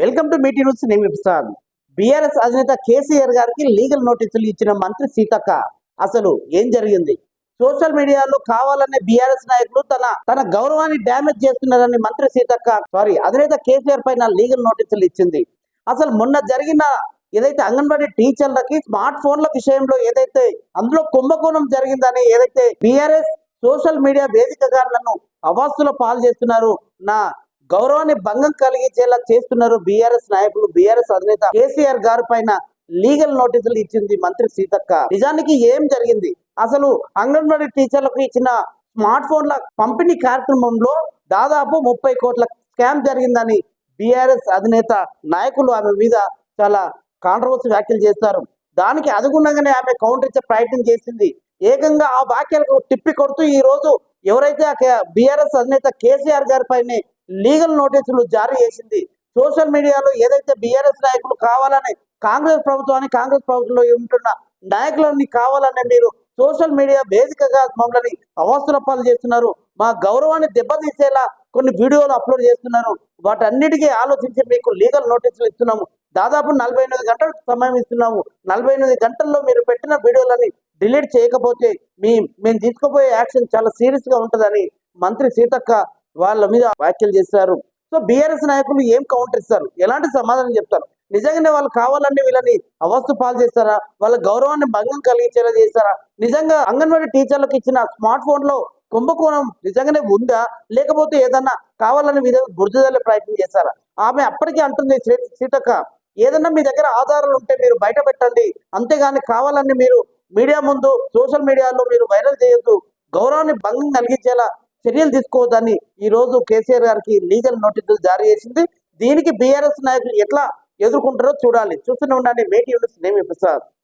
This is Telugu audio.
Welcome to Meitei news. నేను ప్రసాద్. బీఆర్ఎస్ అధినేత కేసీఆర్ గారికి లీగల్ నోటీసులు ఇచ్చిన మంత్రి సీతక్క. అసలు ఏం జరిగింది? సోషల్ మీడియాలో కావాలనే బీఆర్ఎస్ నాయకులు తన గౌరవాన్ని డ్యామేజ్ చేస్తున్నారని మంత్రి సీతక్క అధినేత కేసీఆర్ పైన లీగల్ నోటీసులు ఇచ్చింది. అసలు మొన్న జరిగిన ఏదైతే అంగన్వాడీ టీచర్లకి స్మార్ట్ ఫోన్ల విషయంలో ఏదైతే అందులో కుంభకోణం జరిగిందని ఏదైతే బీఆర్ఎస్ సోషల్ మీడియా వేదికగా నన్ను అవాస్తుల పాలు చేస్తున్నారు, నా గౌరవాన్ని భంగం కలిగించేలా చేస్తున్నారు బీఆర్ఎస్ నాయకులు, బీఆర్ఎస్ అధినేత కేసీఆర్ గారి పైన లీగల్ నోటీసులు ఇచ్చింది మంత్రి సీతక్క. నిజానికి ఏం జరిగింది? అసలు అంగన్వాడీ టీచర్లకు ఇచ్చిన స్మార్ట్ ఫోన్ల పంపిణీ కార్యక్రమంలో దాదాపు 30 కోట్ల స్కామ్ జరిగిందని బీఆర్ఎస్ అధినేత నాయకులు ఆమె మీద చాలా కాంట్రవర్సీ వ్యాఖ్యలు చేస్తారు. దానికి అనుగుణంగానే ఆమె కౌంటర్ ఇచ్చే ప్రయత్నం చేసింది. ఏకంగా ఆ వ్యాఖ్యలకు తిప్పి కొడుతూ ఈ రోజు ఎవరైతే బీఆర్ఎస్ అధినేత కేసీఆర్ గారి పైన లీగల్ నోటీసులు జారీ చేసింది. సోషల్ మీడియాలో ఏదైతే బీఆర్ఎస్ నాయకులు కావాలని కాంగ్రెస్ ప్రభుత్వంలో ఉంటున్న నాయకులని కావాలని మీరు సోషల్ మీడియా వేదికగా మమ్మల్ని అవస్థల పాలు చేస్తున్నారు, మా గౌరవాన్ని దెబ్బతీసేలా కొన్ని వీడియోలు అప్లోడ్ చేస్తున్నారు, వాటన్నిటికీ ఆలోచించి మీకు లీగల్ నోటీసులు ఇస్తున్నాము. దాదాపు 48 గంటలు సమయం ఇస్తున్నాము. 48 గంటల్లో మీరు పెట్టిన వీడియోలని డిలీట్ చేయకపోతే మేము తీసుకోబోయే యాక్షన్ చాలా సీరియస్ గా ఉంటుందని మంత్రి సీతక్క వాళ్ళ మీద వ్యాఖ్యలు చేశారు. సో బీఆర్ఎస్ నాయకులు ఏం కౌంటర్ ఇస్తారు? ఎలాంటి సమాధానం చెప్తారు? నిజంగానే వాళ్ళు కావాలని వీళ్ళని అవస్థ పాలు చేస్తారా? వాళ్ళ గౌరవాన్ని భంగం కలిగించేలా చేస్తారా? నిజంగా అంగన్వాడీ టీచర్లకు ఇచ్చిన స్మార్ట్ ఫోన్ లో కుంభకోణం నిజంగానే ఉందా, లేకపోతే ఏదన్నా కావాలని మీద బురదలే ప్రయత్నం చేస్తారా? ఆమె అప్పటికే అంటుంది సీతక్క, ఏదన్నా మీ దగ్గర ఆధారాలు ఉంటే మీరు బయట పెట్టండి, అంతేగాని కావాలని మీరు మీడియా ముందు సోషల్ మీడియాలో మీరు వైరల్ చేయొద్దు, గౌరవాన్ని భంగం కలిగించేలా చర్యలు తీసుకోవద్దని ఈ రోజు కేసీఆర్ గారికి లీగల్ నోటీసులు జారీ చేసింది. దీనికి బీఆర్ఎస్ నాయకులు ఎట్లా ఎదుర్కొంటారో చూడాలి. చూస్తూనే ఉండండి మీటీ న్యూస్. నేను ప్రసాద్.